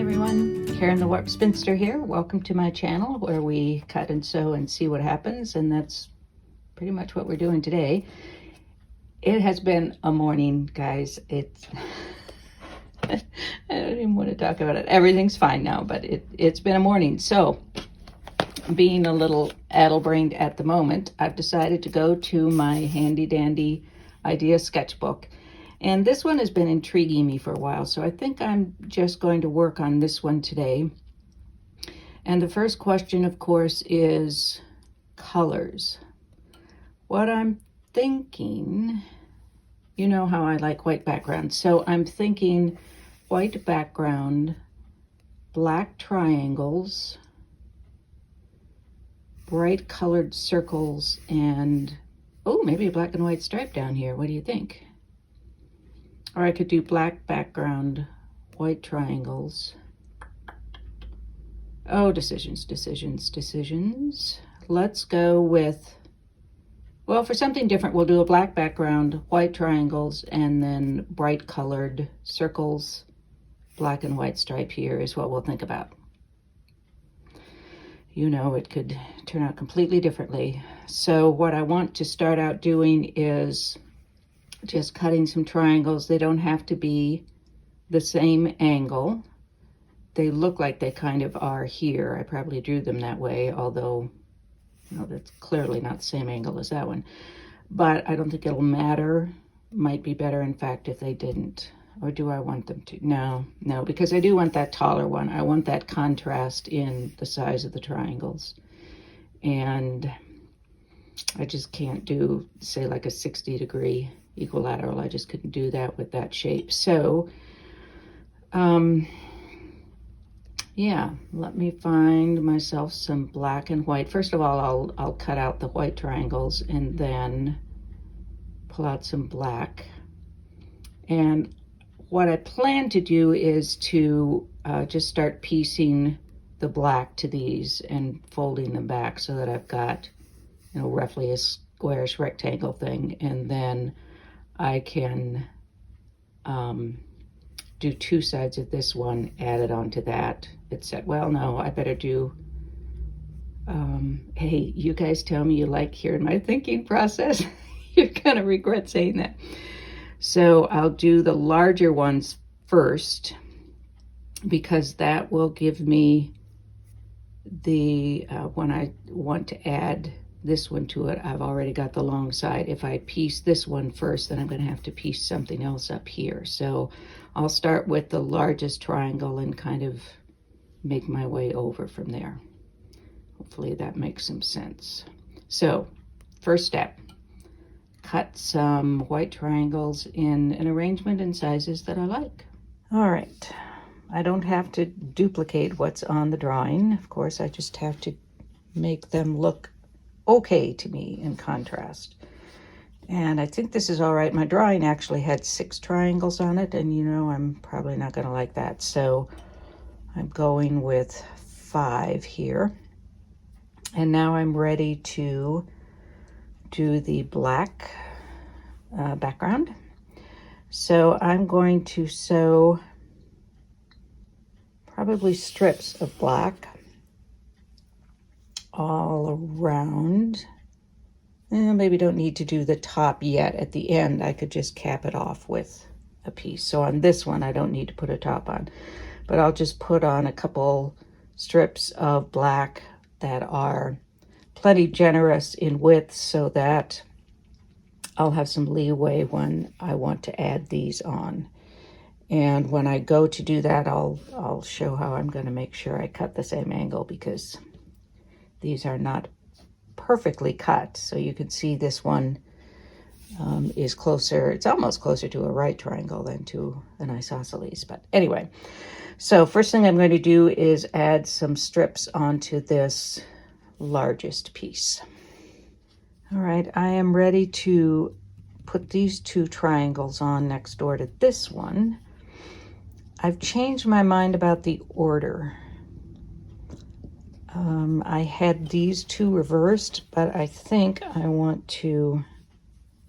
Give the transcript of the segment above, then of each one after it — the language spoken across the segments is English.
everyone, Karen the Warp Spinster here. Welcome to my channel where we cut and sew and see what happens, and that's pretty much what we're doing today. It has been a morning, guys. It's I don't even want to talk about it. Everything's fine now, but it's been a morning. So being a little addle-brained at the moment, I've decided to go to my handy dandy idea sketchbook. And this one has been intriguing me for a while, so I think I'm just going to work on this one today. And the first question, of course, is colors. What I'm thinking, you know how I like white backgrounds, so I'm thinking white background, black triangles, bright colored circles, and maybe a black and white stripe down here. What do you think? Or I could do black background, white triangles. Oh, decisions. Let's go with, well, for something different, we'll do a black background, white triangles, and then bright colored circles. Black and white stripe here is what we'll think about. You know, it could turn out completely differently. So what I want to start out doing is just cutting some triangles. They don't have to be the same angle. They look like they kind of are here. I probably drew them that way, although, you know, that's clearly not the same angle as that one. But I don't think it'll matter. Might be better, in fact, if they didn't. Or do I want them to? No, because I do want that taller one. I want that contrast in the size of the triangles. And I just can't do, say, like a 60-degree equilateral. I just couldn't do that with that shape. So, yeah, let me find myself some black and white. First of all, I'll cut out the white triangles and then pull out some black. And what I plan to do is to just start piecing the black to these and folding them back so that I've got, you know, roughly a squarish rectangle thing, and then I can do two sides of this one added onto that. It said, well, no, I better do, hey, you guys tell me you like hearing my thinking process. You're gonna regret saying that. So I'll do the larger ones first, because that will give me the, when I want to add this one to it, I've already got the long side. If I piece this one first, then I'm going to have to piece something else up here. So I'll start with the largest triangle and kind of make my way over from there. Hopefully that makes some sense. So first step, cut some white triangles in an arrangement and sizes that I like. All right, I don't have to duplicate what's on the drawing. Of course, I just have to make them look okay to me in contrast. And I think this is all right. My drawing actually had 6 triangles on it, and you know, I'm probably not going to like that. So I'm going with 5 here. And now I'm ready to do the black background. So I'm going to sew probably strips of black all around. Maybe don't need to do the top yet. At the end, I could just cap it off with a piece. So on this one, I don't need to put a top on, but I'll just put on a couple strips of black that are plenty generous in width so that I'll have some leeway when I want to add these on. And when I go to do that, I'll show how I'm going to make sure I cut the same angle, because these are not perfectly cut. So you can see this one is closer. It's almost closer to a right triangle than to an isosceles. But anyway, so first thing I'm going to do is add some strips onto this largest piece. All right, I am ready to put these 2 triangles on next door to this one. I've changed my mind about the order. I had these 2 reversed, but I think I want to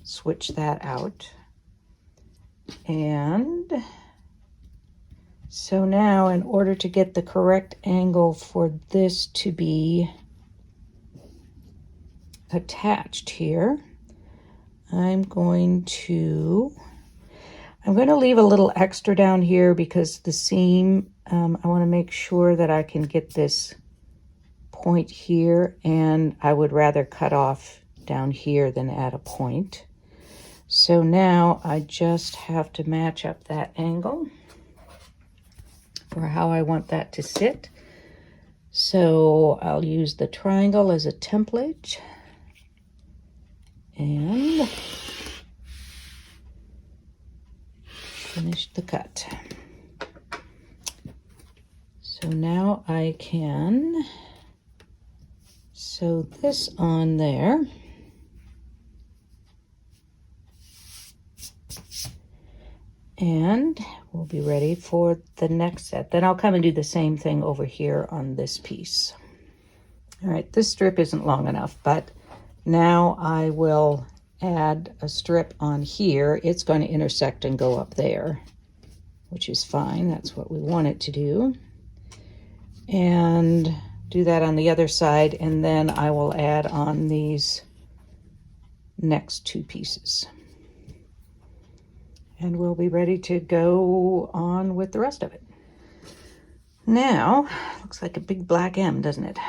switch that out and So now, in order to get the correct angle for this to be attached here, I'm going to leave a little extra down here because the seam, I want to make sure that I can get this point here, and I would rather cut off down here than add a point. So now I just have to match up that angle for how I want that to sit. So I'll use the triangle as a template and finish the cut. So now I can sew this on there. And we'll be ready for the next set. Then I'll come and do the same thing over here on this piece. All right, this strip isn't long enough, but now I will add a strip on here. It's going to intersect and go up there, which is fine. That's what we want it to do. And do that on the other side, and then I will add on these next two pieces. And we'll be ready to go on with the rest of it. Now, looks like a big black M, doesn't it?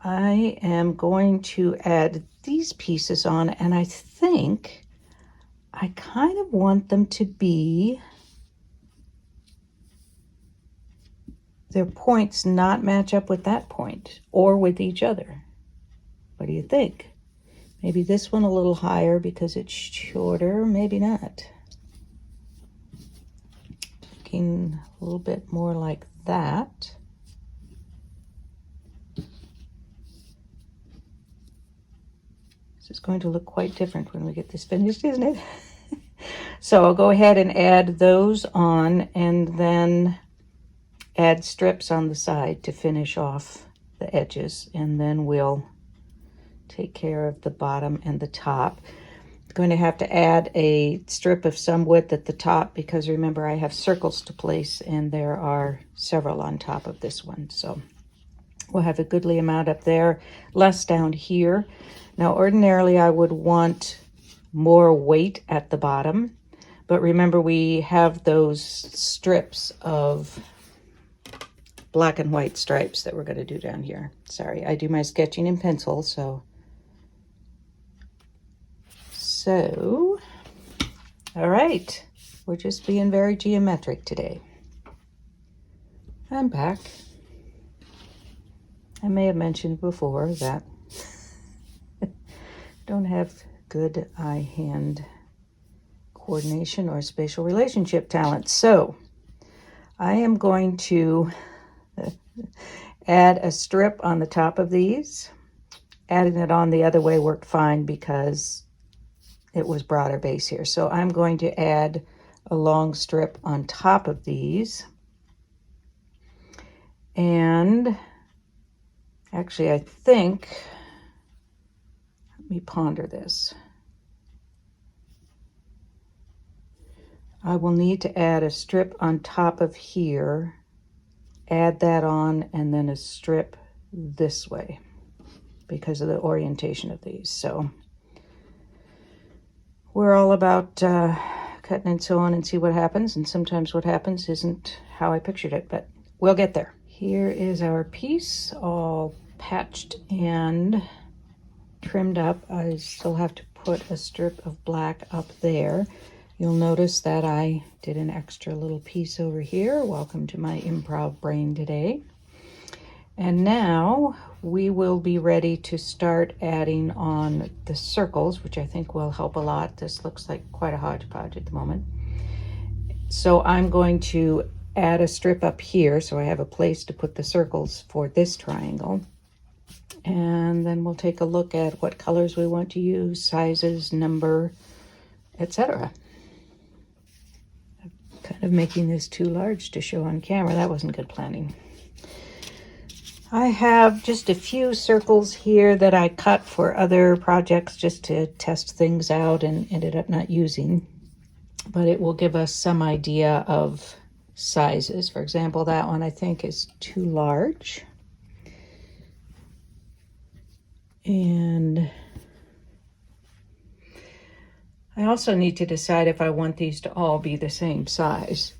I am going to add these pieces on, and I think I kind of want them to be, their points not match up with that point or with each other. What do you think? Maybe this one a little higher because it's shorter, maybe not. Looking a little bit more like that. This is going to look quite different when we get this finished, isn't it? So I'll go ahead and add those on, and then add strips on the side to finish off the edges, and then we'll take care of the bottom and the top. Going to have to add a strip of some width at the top because remember I have circles to place and there are several on top of this one. So we'll have a goodly amount up there, less down here. Now ordinarily I would want more weight at the bottom, but remember we have those strips of black and white stripes that we're going to do down here. Sorry, I do my sketching in pencil, so all right, we're just being very geometric today. I'm back. I may have mentioned before that I don't have good eye-hand coordination or spatial relationship talent. So I am going to add a strip on the top of these. Adding it on the other way worked fine because it was broader base here. So I'm going to add a long strip on top of these. And actually, I think, let me ponder this. I will need to add a strip on top of here, add that on, and then a strip this way because of the orientation of these. So we're all about cutting and sewing and see what happens, and sometimes what happens isn't how I pictured it, but we'll get there. Here is our piece all patched and trimmed up. I still have to put a strip of black up there. You'll notice that I did an extra little piece over here. Welcome to my improv brain today. And now we will be ready to start adding on the circles, which I think will help a lot. This looks like quite a hodgepodge at the moment. So I'm going to add a strip up here so I have a place to put the circles for this triangle. And then we'll take a look at what colors we want to use, sizes, number, etc. I'm kind of making this too large to show on camera. That wasn't good planning. I have just a few circles here that I cut for other projects just to test things out and ended up not using. But it will give us some idea of sizes. For example, that one I think is too large. And I also need to decide if I want these to all be the same size.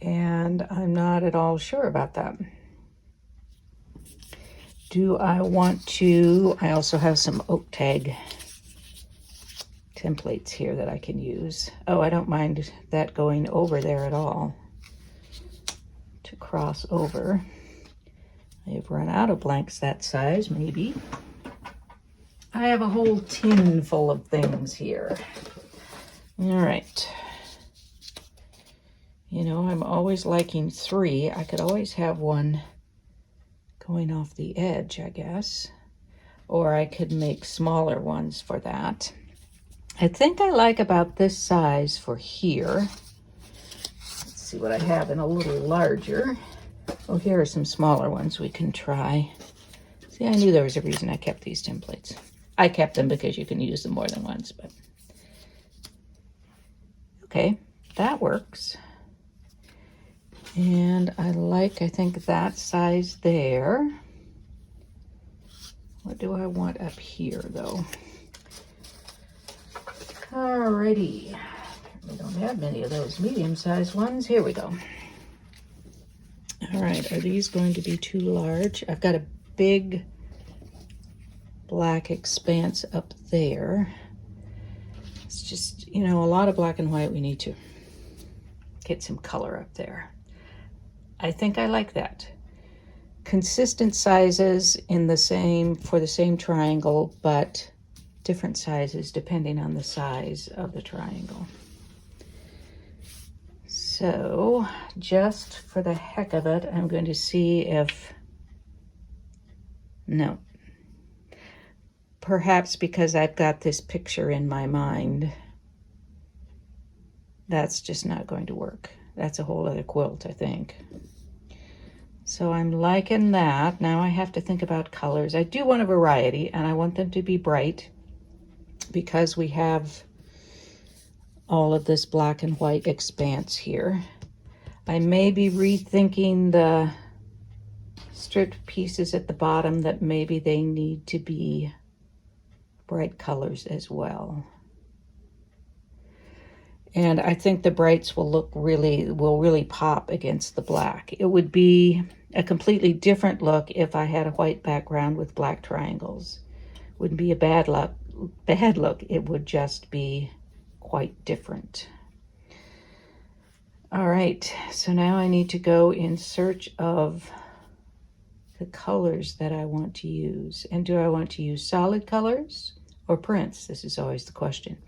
And I'm not at all sure about that. Do I want to, I also have some oak tag templates here that I can use. Oh, I don't mind that going over there at all to cross over. I've run out of blanks that size, maybe. I have a whole tin full of things here. All right. You know, I'm always liking 3. I could always have one going off the edge, I guess. Or I could make smaller ones for that. I think I like about this size for here. Let's see what I have in a little larger. Oh, here are some smaller ones we can try. See, I knew there was a reason I kept these templates. I kept them because you can use them more than once, but okay, that works. And I think that size there. What do I want up here though? Alrighty, we don't have many of those medium-sized ones. Here we go. All right, are these going to be too large? I've got a big black expanse up there. It's just, you know, a lot of black and white. We need to get some color up there. I think I like that. Consistent sizes in the same, for the same triangle, but different sizes depending on the size of the triangle. So just for the heck of it, I'm going to see if, no, perhaps because I've got this picture in my mind, that's just not going to work. That's a whole other quilt, I think. So I'm liking that. Now I have to think about colors. I do want a variety, and I want them to be bright because we have all of this black and white expanse here. I may be rethinking the stripped pieces at the bottom, that maybe they need to be bright colors as well. And I think the brights will really pop against the black. It would be a completely different look if I had a white background with black triangles. Wouldn't be a bad look. It would just be quite different. All right, so now I need to go in search of the colors that I want to use. And do I want to use solid colors or prints? This is always the question.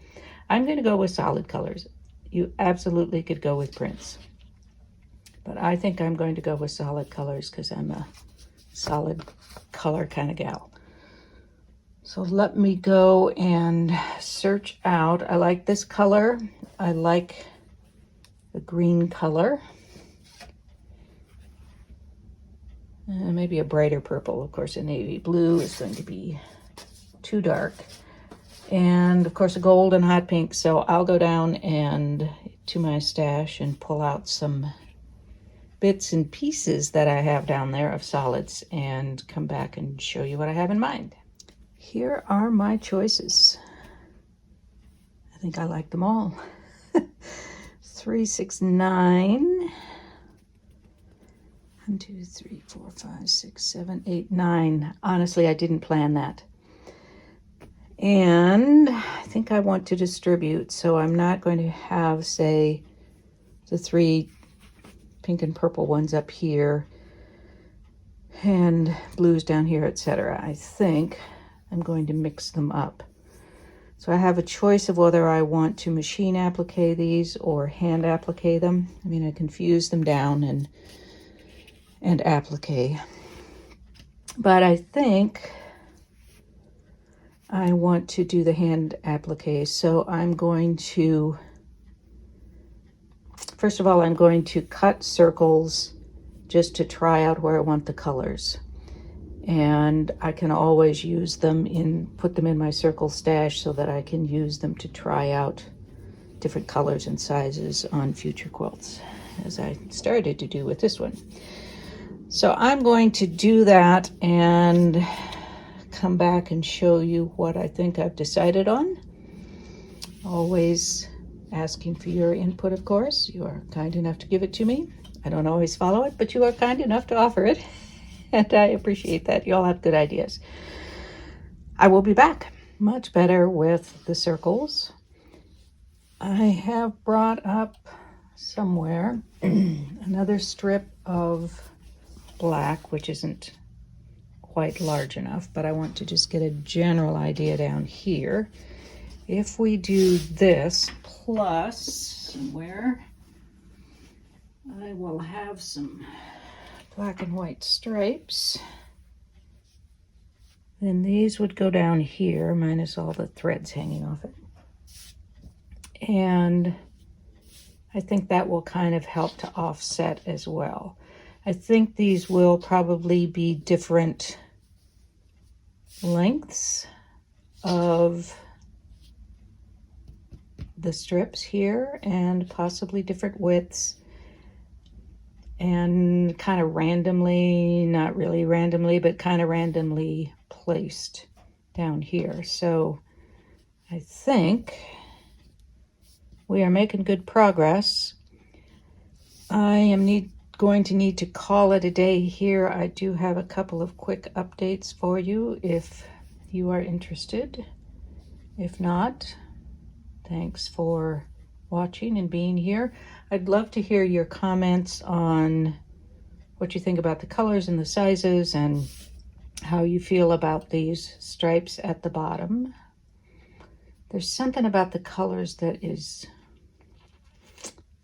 I'm going to go with solid colors. You absolutely could go with prints, but I think I'm going to go with solid colors because I'm a solid color kind of gal. So let me go and search out. I like this color. I like the green color. Maybe a brighter purple. Of course, a navy blue is going to be too dark. And of course, a gold and hot pink. So I'll go down and to my stash and pull out some bits and pieces that I have down there of solids and come back and show you what I have in mind. Here are my choices. I think I like them all. 3, 6, 9. 1, 2, 3, 4, 5, 6, 7, 8, 9. Honestly, I didn't plan that. And I think I want to distribute, so I'm not going to have, say, the 3 pink and purple ones up here and blues down here, etc. I think I'm going to mix them up. So I have a choice of whether I want to machine applique these or hand applique them. I mean, I can fuse them down and applique. But I think I want to do the hand applique. So I'm going to, first of all, I'm going to cut circles just to try out where I want the colors. And I can always use them put them in my circle stash so that I can use them to try out different colors and sizes on future quilts, as I started to do with this one. So I'm going to do that and come back and show you what I think I've decided on. Always asking for your input, of course. You are kind enough to give it to me. I don't always follow it, but you are kind enough to offer it, and I appreciate that. You all have good ideas. I will be back much better with the circles. I have brought up somewhere another strip of black, which isn't quite large enough, but I want to just get a general idea down here. If we do this plus somewhere, I will have some black and white stripes. Then these would go down here, minus all the threads hanging off it. And I think that will kind of help to offset as well. I think these will probably be different lengths of the strips here, and possibly different widths, and kind of randomly, not really randomly, but kind of randomly placed down here. So I think we are making good progress. I am going to need to call it a day here. I do have a couple of quick updates for you if you are interested. If not, thanks for watching and being here. I'd love to hear your comments on what you think about the colors and the sizes and how you feel about these stripes at the bottom. There's something about the colors that is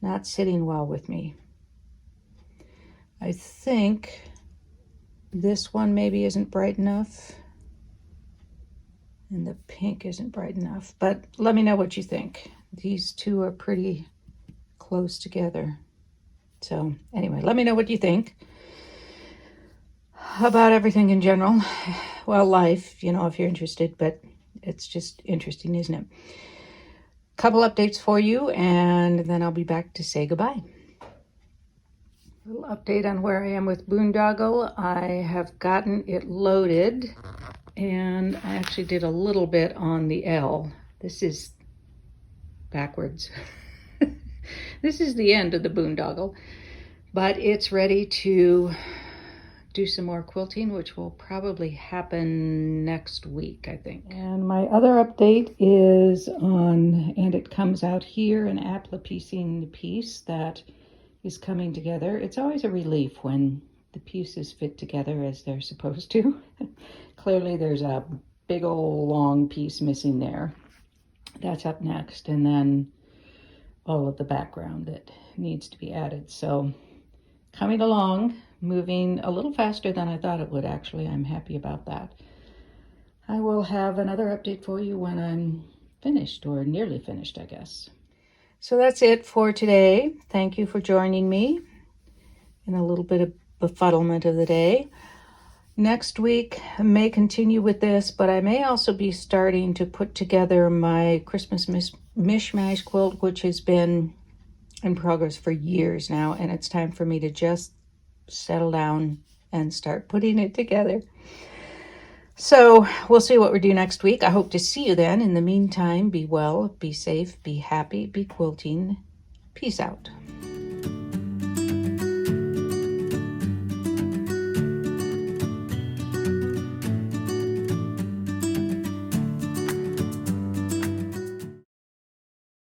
not sitting well with me. I think this one maybe isn't bright enough, and the pink isn't bright enough, but let me know what you think. These two are pretty close together. So anyway, let me know what you think about everything in general. Well, life, you know, if you're interested, but it's just interesting, isn't it? Couple updates for you, and then I'll be back to say goodbye. A little update on where I am with Boondoggle. I have gotten it loaded, and I actually did a little bit on the L. This is backwards. This is the end of the Boondoggle, but it's ready to do some more quilting, which will probably happen next week, I think. And my other update is on, and it comes out here, an appliquing piece that is coming together. It's always a relief when the pieces fit together as they're supposed to. Clearly there's a big old long piece missing there. That's up next, and then all of the background that needs to be added. So coming along, moving a little faster than I thought it would, actually. I'm happy about that. I will have another update for you when I'm finished, or nearly finished, I guess. So that's it for today. Thank you for joining me in a little bit of befuddlement of the day. Next week, I may continue with this, but I may also be starting to put together my Christmas mishmash quilt, which has been in progress for years now, and it's time for me to just settle down and start putting it together. So we'll see what we do next week. I hope to see you then. In the meantime, be well, be safe, be happy, be quilting. Peace out.